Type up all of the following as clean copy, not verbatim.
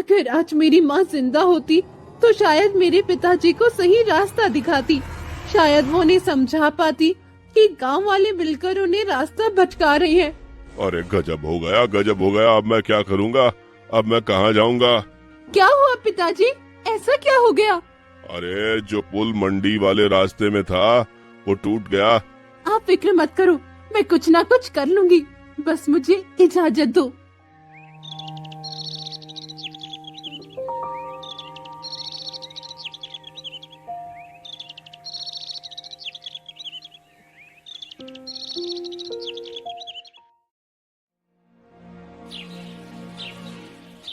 अगर आज मेरी माँ जिंदा होती तो शायद मेरे पिताजी को सही रास्ता दिखाती। शायद वो उन्हें समझा पाती कि गांव वाले मिलकर उन्हें रास्ता भटका रहे हैं। अरे गजब हो गया, गजब हो गया। अब मैं क्या करूँगा? अब मैं कहाँ जाऊँगा? क्या हुआ पिताजी? ऐसा क्या हो गया? अरे जो पुल मंडी वाले रास्ते में था वो टूट गया। आप फिक्र मत करो, मैं कुछ ना कुछ कर लूंगी। बस मुझे इजाजत दो।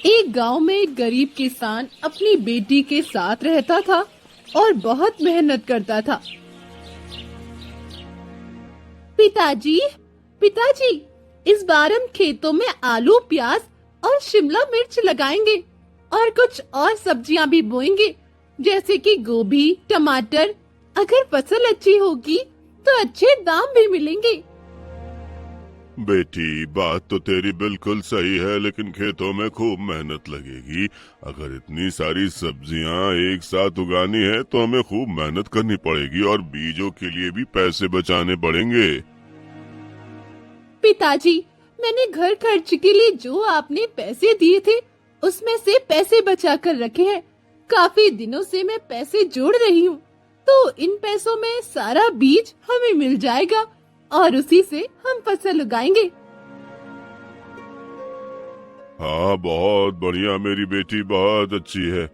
एक गांव में एक गरीब किसान अपनी बेटी के साथ रहता था और बहुत मेहनत करता था। पिताजी, पिताजी, इस बार हम खेतों में आलू, प्याज और शिमला मिर्च लगाएंगे और कुछ और सब्जियां भी बोएंगे, जैसे कि गोभी, टमाटर। अगर फसल अच्छी होगी तो अच्छे दाम भी मिलेंगे। बेटी, बात तो तेरी बिल्कुल सही है, लेकिन खेतों में खूब मेहनत लगेगी। अगर इतनी सारी सब्जियां एक साथ उगानी है तो हमें खूब मेहनत करनी पड़ेगी और बीजों के लिए भी पैसे बचाने पड़ेंगे। पिताजी, मैंने घर खर्च के लिए जो आपने पैसे दिए थे उसमें से पैसे बचा कर रखे हैं। काफी दिनों से मैं पैसे जोड़ रही हूँ, तो इन पैसों में सारा बीज हमें मिल जाएगा और उसी से हम फसल उगाएंगे। हाँ, बहुत बढ़िया। मेरी बेटी बहुत अच्छी है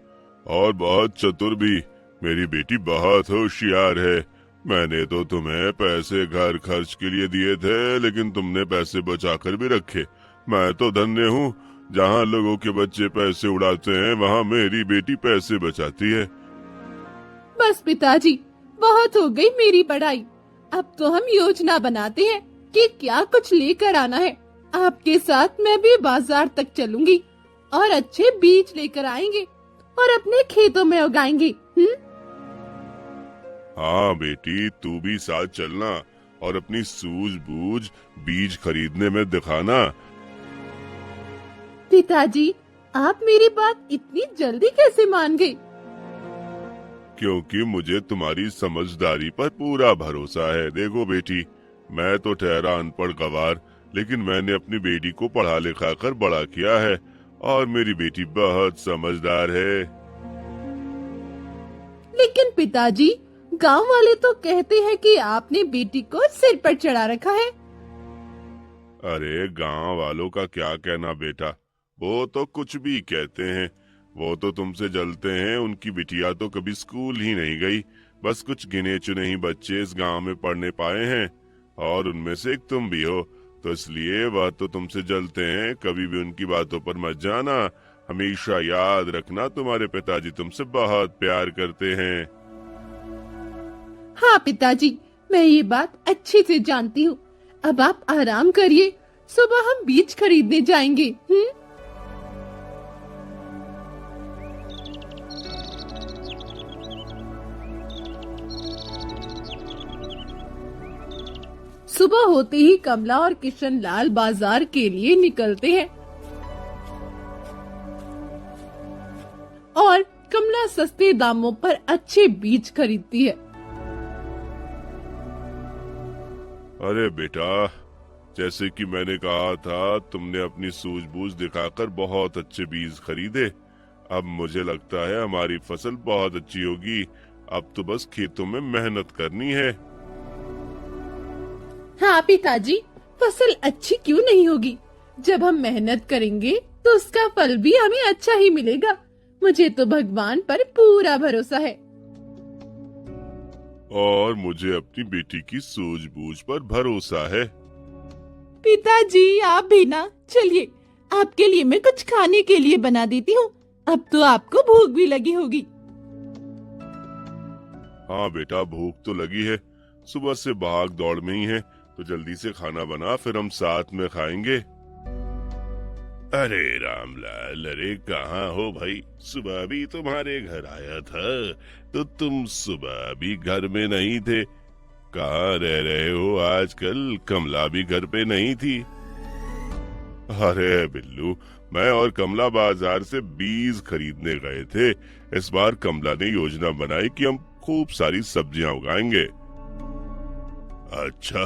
और बहुत चतुर भी। मेरी बेटी बहुत होशियार है। मैंने तो तुम्हें पैसे घर खर्च के लिए दिए थे, लेकिन तुमने पैसे बचाकर भी रखे। मैं तो धन्य हूँ। जहाँ लोगों के बच्चे पैसे उड़ाते हैं वहाँ मेरी बेटी पैसे बचाती है। बस पिताजी, बहुत हो गई मेरी पढ़ाई। अब तो हम योजना बनाते हैं कि क्या कुछ लेकर आना है। आपके साथ मैं भी बाजार तक चलूंगी और अच्छे बीज लेकर आएंगे और अपने खेतों में उगाएंगे। हाँ बेटी, तू भी साथ चलना और अपनी सूझबूझ बीज खरीदने में दिखाना। पिताजी, आप मेरी बात इतनी जल्दी कैसे मान गए? क्योंकि मुझे तुम्हारी समझदारी पर पूरा भरोसा है। देखो बेटी, मैं तो ठहरा अनपढ़ गवार, लेकिन मैंने अपनी बेटी को पढ़ा लिखा कर बड़ा किया है और मेरी बेटी बहुत समझदार है। लेकिन पिताजी, गांव वाले तो कहते हैं कि आपने बेटी को सिर पर चढ़ा रखा है। अरे गांव वालों का क्या कहना बेटा, वो तो कुछ भी कहते हैं। वो तो तुमसे जलते हैं। उनकी बिटिया तो कभी स्कूल ही नहीं गई। बस कुछ गिने चुने ही बच्चे इस गांव में पढ़ने पाए हैं और उनमें से एक तुम भी हो, तो इसलिए वह तो तुमसे जलते हैं। कभी भी उनकी बातों पर मत जाना। हमेशा याद रखना, तुम्हारे पिताजी तुमसे बहुत प्यार करते हैं। हाँ पिताजी, मैं ये बात अच्छे से जानती हूँ। अब आप आराम करिए, सुबह हम बीज खरीदने जाएंगे। सुबह होते ही कमला और किशन लाल बाजार के लिए निकलते हैं और कमला सस्ते दामों पर अच्छे बीज खरीदती है। अरे बेटा, जैसे कि मैंने कहा था, तुमने अपनी सूझबूझ दिखाकर बहुत अच्छे बीज खरीदे। अब मुझे लगता है हमारी फसल बहुत अच्छी होगी। अब तो बस खेतों में मेहनत करनी है। हाँ पिताजी, फसल अच्छी क्यों नहीं होगी? जब हम मेहनत करेंगे तो उसका फल भी हमें अच्छा ही मिलेगा। मुझे तो भगवान पर पूरा भरोसा है। और मुझे अपनी बेटी की सूझबूझ पर भरोसा है। पिताजी, आप भी ना चलिए, आपके लिए मैं कुछ खाने के लिए बना देती हूँ। अब तो आपको भूख भी लगी होगी। हाँ बेटा, भूख तो लगी है। सुबह से भाग दौड़ में ही है, तो जल्दी से खाना बना, फिर हम साथ में खाएंगे। अरे रामलाल, अरे कहाँ हो भाई? सुबह भी तुम्हारे घर आया था तो तुम सुबह भी घर में नहीं थे। कहाँ रह रहे हो आजकल? कमला भी घर पे नहीं थी। अरे बिल्लू, मैं और कमला बाजार से बीज खरीदने गए थे। इस बार कमला ने योजना बनाई कि हम खूब सारी सब्जियां उगाएंगे। अच्छा,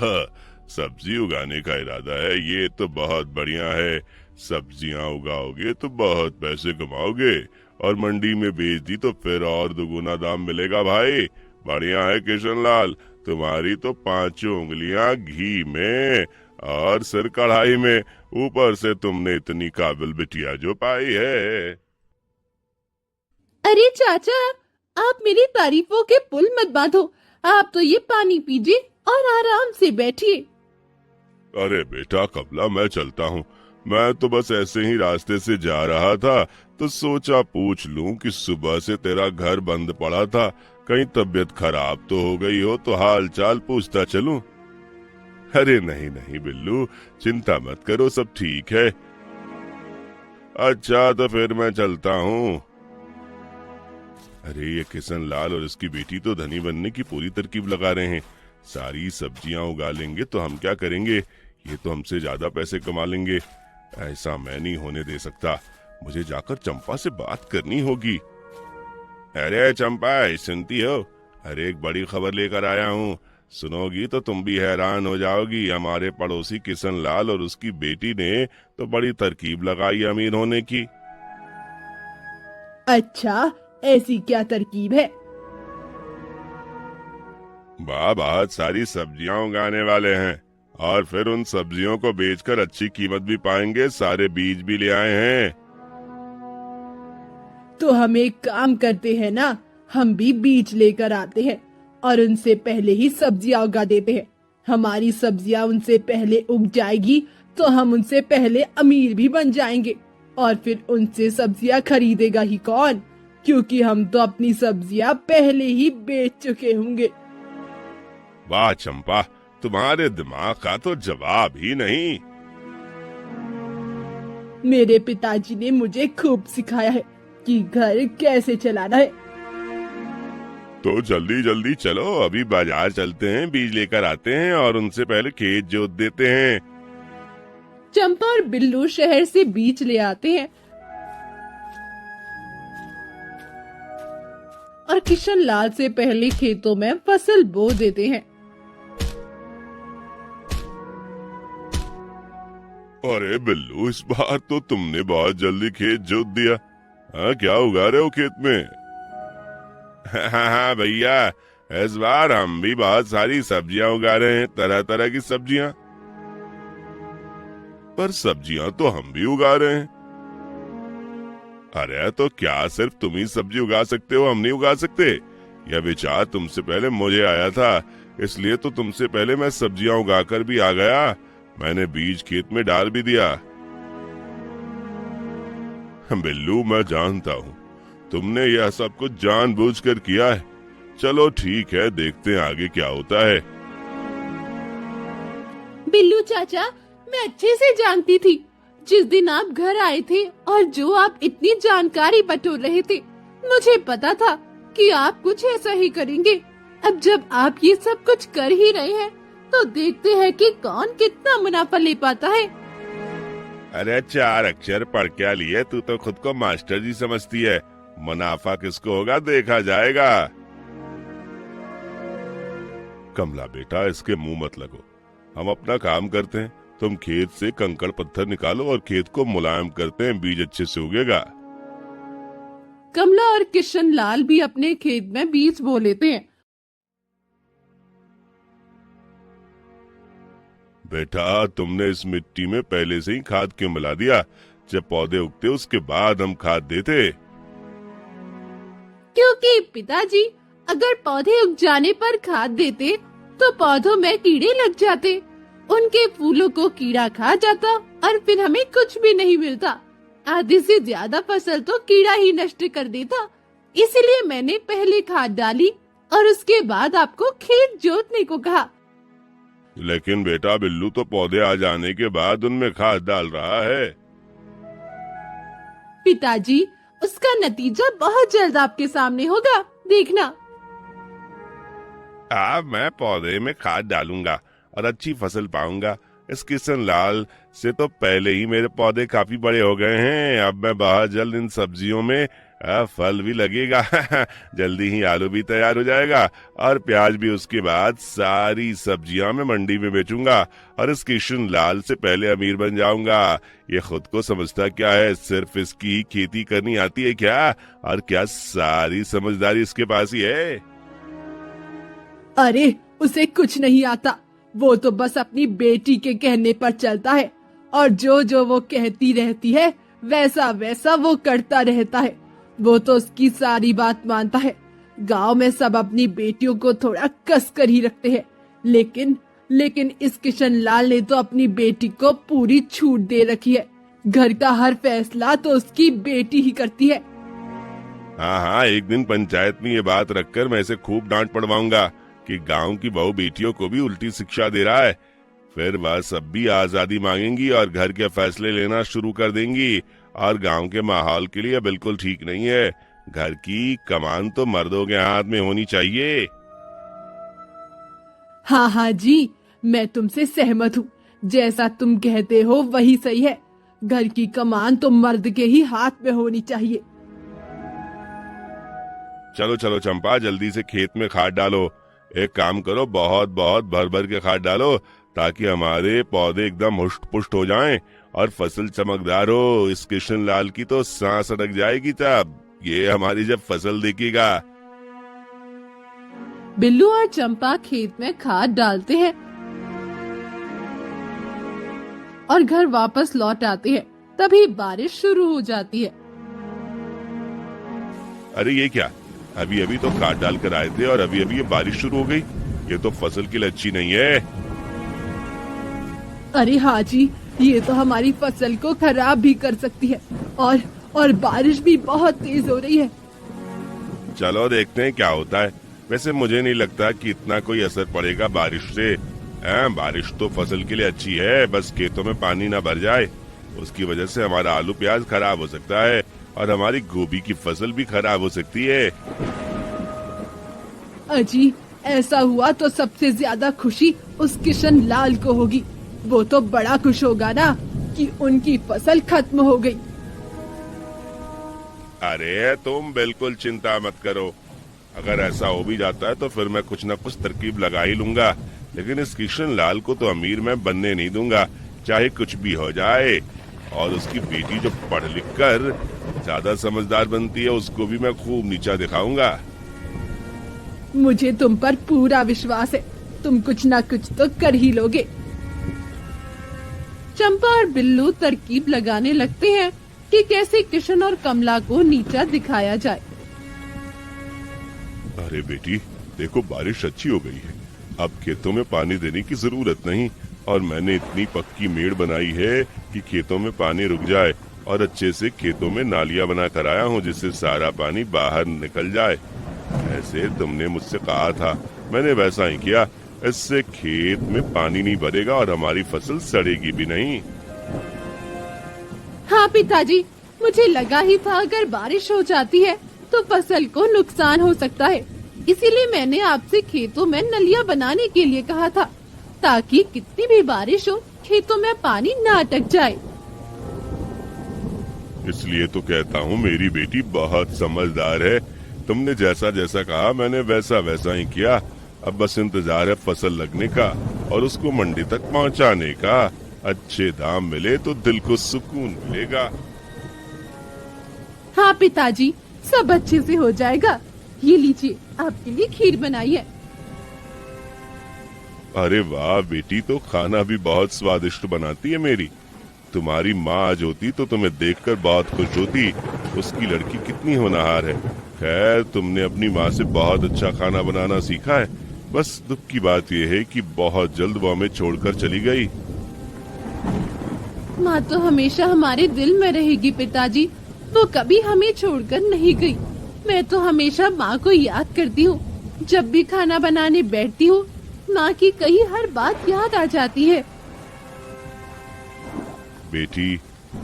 सब्जी उगाने का इरादा है, ये तो बहुत बढ़िया है। सब्जियां उगाओगे तो बहुत पैसे कमाओगे और मंडी में बेच दी तो फिर और दुगुना दाम मिलेगा भाई। बढ़िया है किशनलाल, तुम्हारी तो पांचों उंगलियां घी में और सिर कढ़ाई में, ऊपर से तुमने इतनी काबिल बिटिया जो पाई है। अरे चाचा, आप मेरी तारीफों के पुल मत बांधो। आप तो ये पानी पीजिए और आराम से बैठिए। अरे बेटा कमला, मैं चलता हूँ। मैं तो बस ऐसे ही रास्ते से जा रहा था तो सोचा पूछ लूं कि सुबह से तेरा घर बंद पड़ा था, कहीं तबीयत खराब तो हो गई हो तो हाल चाल पूछता चलूं। अरे नहीं नहीं बिल्लू, चिंता मत करो, सब ठीक है। अच्छा तो फिर मैं चलता हूँ। अरे ये किशन लाल और इसकी बेटी तो धनी बनने की पूरी तरकीब लगा रहे हैं। सारी सब्जियां उगा लेंगे तो हम क्या करेंगे, ये तो हमसे ज्यादा पैसे कमा लेंगे। ऐसा मैं नहीं होने दे सकता, मुझे जाकर चंपा से बात करनी होगी। अरे चंपा, सुनती हो? अरे एक बड़ी खबर लेकर आया हूँ, सुनोगी तो तुम भी हैरान हो जाओगी। हमारे पड़ोसी किशन लाल और उसकी बेटी ने तो बड़ी तरकीब लगाई अमीर होने की। अच्छा, ऐसी क्या तरकीब है? बहुत सारी सब्जियां उगाने वाले हैं और फिर उन सब्जियों को बेचकर अच्छी कीमत भी पाएंगे। सारे बीज भी ले आए हैं। तो हम एक काम करते हैं ना, हम भी बीज लेकर आते हैं और उनसे पहले ही सब्जियां उगा देते हैं। हमारी सब्जियां उनसे पहले उग जाएगी तो हम उनसे पहले अमीर भी बन जाएंगे और फिर उनसे सब्जियां खरीदेगा ही कौन, क्योंकि हम तो अपनी सब्जियां पहले ही बेच चुके होंगे। वाह चंपा, तुम्हारे दिमाग का तो जवाब ही नहीं। मेरे पिताजी ने मुझे खूब सिखाया है कि घर कैसे चलाना है। तो जल्दी जल्दी चलो, अभी बाजार चलते हैं, बीज लेकर आते हैं और उनसे पहले खेत जोत देते हैं। चंपा और बिल्लू शहर से बीज ले आते हैं और किशन लाल से पहले खेतों में फसल बो देते हैं। अरे बिल्लू, इस बार तो तुमने बहुत जल्दी खेत जोत दिया। हाँ, क्या उगा रहे हो खेत में? हाँ हाँ भैया, इस बार हम भी बहुत सारी सब्जियां उगा रहे हैं, तरह तरह की सब्जियां। पर सब्जियां तो हम भी उगा रहे हैं। अरे तो क्या सिर्फ तुम ही सब्जी उगा सकते हो, हम नहीं उगा सकते? यह विचार तुमसे पहले मुझे आया था, इसलिए तो तुमसे पहले मैं सब्जियां उगाकर भी आ गया। मैंने बीज खेत में डाल भी दिया। बिल्लू, मैं जानता हूँ तुमने यह सब कुछ जानबूझकर किया है। चलो ठीक है, देखते हैं आगे क्या होता है। बिल्लू चाचा, मैं अच्छे से जानती थी। जिस दिन आप घर आए थे और जो आप इतनी जानकारी बटोर रहे थे, मुझे पता था कि आप कुछ ऐसा ही करेंगे। अब जब आप ये सब कुछ कर ही रहे हैं, तो देखते हैं कि कौन कितना मुनाफा ले पाता है। अरे चार अक्षर पढ़ क्या लिए, तू तो खुद को मास्टर जी समझती है। मुनाफा किसको होगा देखा जाएगा। कमला बेटा, इसके मुंह मत लगो, हम अपना काम करते हैं। तुम खेत से कंकड़ पत्थर निकालो और खेत को मुलायम करते हैं, बीज अच्छे से उगेगा। कमला और किशन लाल भी अपने खेत में बीज बो लेते हैं। बेटा, तुमने इस मिट्टी में पहले से ही खाद क्यों मिला दिया? जब पौधे उगते उसके बाद हम खाद देते। क्योंकि पिताजी, अगर पौधे उग जाने पर खाद देते तो पौधों में कीड़े लग जाते, उनके फूलों को कीड़ा खा जाता और फिर हमें कुछ भी नहीं मिलता। आधे से ज्यादा फसल तो कीड़ा ही नष्ट कर देता। इसलिए मैंने पहले खाद डाली और उसके बाद आपको खेत जोतने को कहा। लेकिन बेटा, बिल्लू तो पौधे आ जाने के बाद उनमें खाद डाल रहा है। पिताजी, उसका नतीजा बहुत जल्द आपके सामने होगा, देखना। मैं पौधे में खाद डालूंगा और अच्छी फसल पाऊंगा। इस किशन लाल से तो पहले ही मेरे पौधे काफी बड़े हो गए हैं। अब मैं बहुत जल्द इन सब्जियों में फल भी लगेगा। जल्दी ही आलू भी तैयार हो जाएगा और प्याज भी। उसके बाद सारी सब्जियां मैं मंडी में बेचूंगा और इस किशन लाल से पहले अमीर बन जाऊंगा। ये खुद को समझता क्या है, सिर्फ इसकी खेती करनी आती है क्या? और क्या सारी समझदारी इसके पास ही है? अरे उसे कुछ नहीं आता, वो तो बस अपनी बेटी के कहने पर चलता है और जो जो वो कहती रहती है वैसा वैसा वो करता रहता है। वो तो उसकी सारी बात मानता है। गांव में सब अपनी बेटियों को थोड़ा कस कर ही रखते हैं, लेकिन इस किशन लाल ने तो अपनी बेटी को पूरी छूट दे रखी है। घर का हर फैसला तो उसकी बेटी ही करती है। हाँ हाँ, एक दिन पंचायत में ये बात रखकर मैं इसे खूब डांट पड़वाऊंगा कि गांव की बहू बेटियों को भी उल्टी शिक्षा दे रहा है। फिर वह सब भी आजादी मांगेंगी और घर के फैसले लेना शुरू कर देंगी और गांव के माहौल के लिए बिल्कुल ठीक नहीं है। घर की कमान तो मर्दों के हाथ में होनी चाहिए। हाँ हाँ जी, मैं तुमसे सहमत हूँ। जैसा तुम कहते हो वही सही है। घर की कमान तो मर्द के ही हाथ में होनी चाहिए। चलो चलो चंपा, जल्दी से खेत में खाद डालो। एक काम करो, बहुत बहुत भर भर के खाद डालो ताकि हमारे पौधे एकदम हुष्ट पुष्ट हो जाएं और फसल चमकदार हो। इस किशन लाल की तो सांस अटक जाएगी तब ये हमारी जब फसल देखेगा। बिल्लू और चंपा खेत में खाद डालते हैं और घर वापस लौट आते हैं। तभी बारिश शुरू हो जाती है। अरे ये क्या, अभी अभी तो खाद डालकर आए थे और अभी अभी ये बारिश शुरू हो गई। ये तो फसल के लिए अच्छी नहीं है। अरे हाँ जी, ये तो हमारी फसल को खराब भी कर सकती है और बारिश भी बहुत तेज हो रही है। चलो देखते हैं क्या होता है। वैसे मुझे नहीं लगता कि इतना कोई असर पड़ेगा बारिश से। बारिश तो फसल के लिए अच्छी है, बस खेतों में पानी ना भर जाए। उसकी वजह से हमारा आलू प्याज खराब हो सकता है और हमारी गोभी की फसल भी खराब हो सकती है। अजी, ऐसा हुआ तो सबसे ज्यादा खुशी उस किशन लाल को होगी। वो तो बड़ा खुश होगा ना कि उनकी फसल खत्म हो गई। अरे तुम बिल्कुल चिंता मत करो। अगर ऐसा हो भी जाता है तो फिर मैं कुछ न कुछ तरकीब लगा ही लूंगा। लेकिन इस किशन लाल को तो अमीर मैं बनने नहीं दूंगा, चाहे कुछ भी हो जाए। और उसकी बेटी जो पढ़ लिख कर ज्यादा समझदार बनती है उसको भी मैं खूब नीचा दिखाऊंगा। मुझे तुम पर पूरा विश्वास है, तुम कुछ ना कुछ तो कर ही लोगे। चंपा और बिल्लू तरकीब लगाने लगते हैं कि कैसे किशन और कमला को नीचा दिखाया जाए। अरे बेटी, देखो बारिश अच्छी हो गई है। अब खेतों में पानी देने की जरूरत नहीं और मैंने इतनी पक्की मेड़ बनाई है कि खेतों में पानी रुक जाए और अच्छे से खेतों में नालियां बना कर आया हूँ जिससे सारा पानी बाहर निकल जाए। ऐसे तुमने मुझसे कहा था, मैंने वैसा ही किया। इससे खेत में पानी नहीं भरेगा और हमारी फसल सड़ेगी भी नहीं। हाँ पिताजी, मुझे लगा ही था अगर बारिश हो जाती है तो फसल को नुकसान हो सकता है। इसीलिए मैंने आपसे खेतों में नलियां बनाने के लिए कहा था ताकि कितनी भी बारिश हो खेतों में पानी न अटक जाए। इसलिए तो कहता हूँ मेरी बेटी बहुत समझदार है। तुमने जैसा जैसा कहा मैंने वैसा वैसा ही किया। अब बस इंतजार है फसल लगने का और उसको मंडी तक पहुँचाने का। अच्छे दाम मिले तो दिल को सुकून मिलेगा। हाँ पिताजी, सब अच्छे से हो जाएगा। ये लीजिए, आपके लिए खीर बनाई है। अरे वाह बेटी, तो खाना भी बहुत स्वादिष्ट बनाती है मेरी। तुम्हारी माँ आज होती तो तुम्हें देखकर बहुत खुश होती। उसकी लड़की कितनी होनहार है। खैर, तुमने अपनी माँ से बहुत अच्छा खाना बनाना सीखा है। बस दुख की बात यह है कि बहुत जल्द वो हमें छोड़कर चली गई। माँ तो हमेशा हमारे दिल में रहेगी पिताजी। वो कभी हमें छोड़कर नहीं गई। मैं तो हमेशा माँ को याद करती हूँ। जब भी खाना बनाने बैठती हूँ, माँ की कही हर बात याद आ जाती है। बेटी,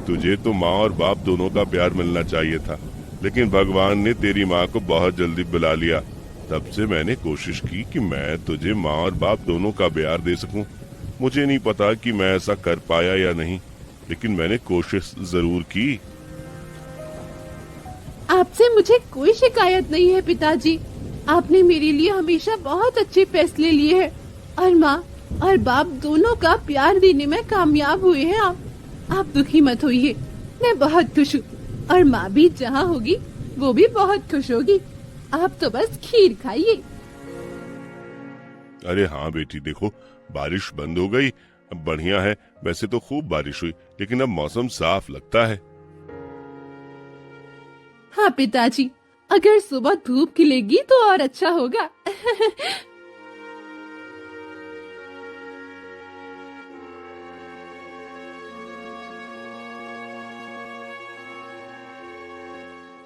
तुझे तो माँ और बाप दोनों का प्यार मिलना चाहिए था, लेकिन भगवान ने तेरी माँ को बहुत जल्दी बुला लिया। तब से मैंने कोशिश की कि मैं तुझे माँ और बाप दोनों का प्यार दे सकूं। मुझे नहीं पता कि मैं ऐसा कर पाया या नहीं, लेकिन मैंने कोशिश जरूर की। आपसे मुझे कोई शिकायत नहीं है पिताजी। आपने मेरे लिए हमेशा बहुत अच्छे फैसले लिए हैं और माँ और बाप दोनों का प्यार देने में कामयाब हुए हैं आप दुखी मत होइए, मैं बहुत खुश हूँ और माँ भी जहाँ होगी वो भी बहुत खुश होगी। आप तो बस खीर खाइए। अरे हाँ बेटी, देखो बारिश बंद हो गई, अब बढ़िया है। वैसे तो खूब बारिश हुई, लेकिन अब मौसम साफ लगता है। हाँ पिताजी, अगर सुबह धूप खिलेगी तो और अच्छा होगा।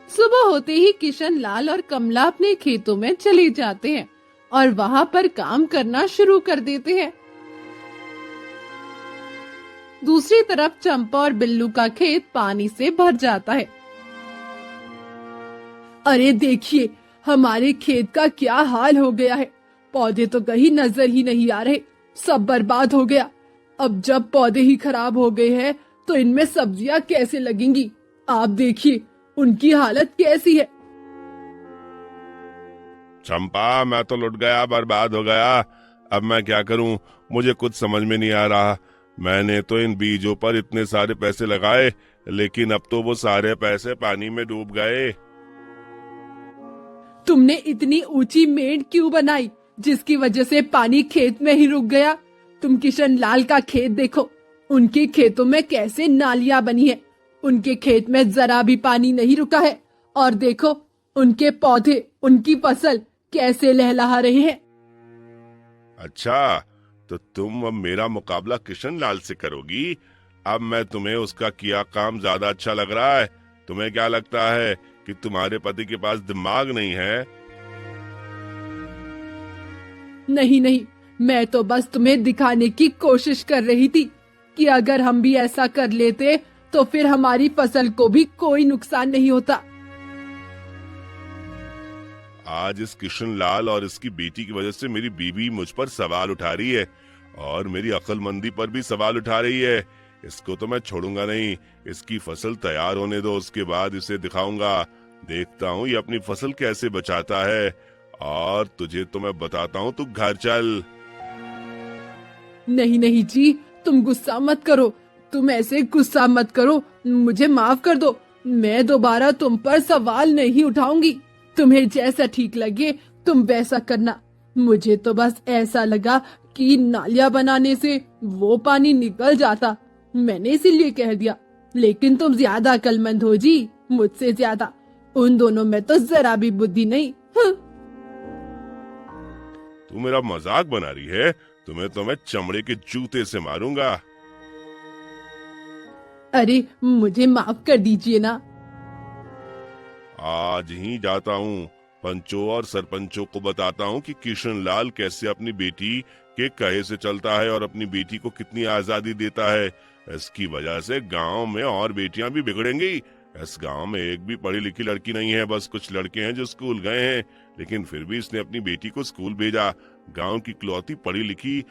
सुबह होते ही किशन लाल और कमला अपने खेतों में चले जाते हैं और वहाँ पर काम करना शुरू कर देते हैं। दूसरी तरफ चंपा और बिल्लू का खेत पानी से भर जाता है। अरे देखिए, हमारे खेत का क्या हाल हो गया है। पौधे तो कहीं नजर ही नहीं आ रहे, सब बर्बाद हो गया। अब जब पौधे ही खराब हो गए हैं तो इनमें सब्जियां कैसे लगेंगी। आप देखिए उनकी हालत कैसी है। चंपा, मैं तो लुट गया, बर्बाद हो गया। अब मैं क्या करूं, मुझे कुछ समझ में नहीं आ रहा। मैंने तो इन बीजों पर इतने सारे पैसे लगाए, लेकिन अब तो वो सारे पैसे पानी में डूब गए। तुमने इतनी ऊंची मेड़ क्यों बनाई जिसकी वजह से पानी खेत में ही रुक गया। तुम किशन लाल का खेत देखो, उनके खेतों में कैसे नालियां बनी है। उनके खेत में जरा भी पानी नहीं रुका है और देखो उनके पौधे, उनकी फसल कैसे लहलहा रहे हैं। अच्छा, तो तुम अब मेरा मुकाबला किशन लाल से करोगी। अब मैं तुम्हें उसका किया काम ज्यादा अच्छा लग रहा है। तुम्हें क्या लगता है कि तुम्हारे पति के पास दिमाग नहीं है? नहीं नहीं, मैं तो बस तुम्हें दिखाने की कोशिश कर रही थी कि अगर हम भी ऐसा कर लेते तो फिर हमारी फसल को भी कोई नुकसान नहीं होता। आज इस किशन लाल और इसकी बेटी की वजह से मेरी बीवी मुझ पर सवाल उठा रही है और मेरी अक्लमंदी पर भी सवाल उठा रही है। इसको तो मैं छोड़ूंगा नहीं। इसकी फसल तैयार होने दो, उसके बाद इसे दिखाऊंगा। देखता हूँ ये अपनी फसल कैसे बचाता है। और तुझे तो मैं बताता हूँ, तू घर चल। नहीं नहीं जी, तुम गुस्सा मत करो, तुम ऐसे गुस्सा मत करो, मुझे माफ कर दो। मैं दोबारा तुम पर सवाल नहीं उठाऊंगी। तुम्हें जैसा ठीक लगे तुम वैसा करना। मुझे तो बस ऐसा लगा कि नालियां बनाने से वो पानी निकल जाता, मैंने इसीलिए कह दिया। लेकिन तुम ज्यादा अक्लमंद हो जी, मुझसे ज्यादा। उन दोनों में तो जरा भी बुद्धि नहीं। तू मेरा मजाक बना रही है? तुम्हें तो मैं चमड़े के जूते से मारूंगा। अरे मुझे माफ कर दीजिए ना। आज ही जाता हूँ, पंचों और सरपंचों को बताता हूँ कि किशन लाल कैसे अपनी बेटी के कहे से चलता है और अपनी बेटी को कितनी आजादी देता है। इसकी वजह से गांव में और बेटियां भी बिगड़ेंगी। इस गांव में एक भी पढ़ी लिखी लड़की नहीं है, बस कुछ लड़के हैं जो स्कूल गए हैं, लेकिन फिर भी इसने अपनी बेटी को स्कूल भेजा। गांव की इकलौती पढ़ी लिखी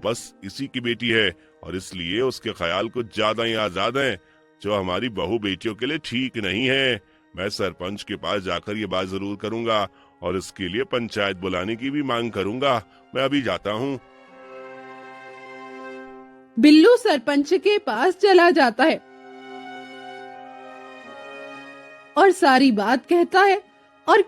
बस इसी की बेटी है और इसलिए उसके ख्याल कुछ ज्यादा ही आजाद हैं, जो हमारी बहू बेटियों के लिए ठीक नहीं है। मैं सरपंच के पास जाकर ये बात जरूर करूंगा और इसके लिए पंचायत बुलाने की भी मांग करूंगा। मैं अभी जाता हूँ। बिल्लू सरपंच के पास चला जाता है और सारी बात कहता है और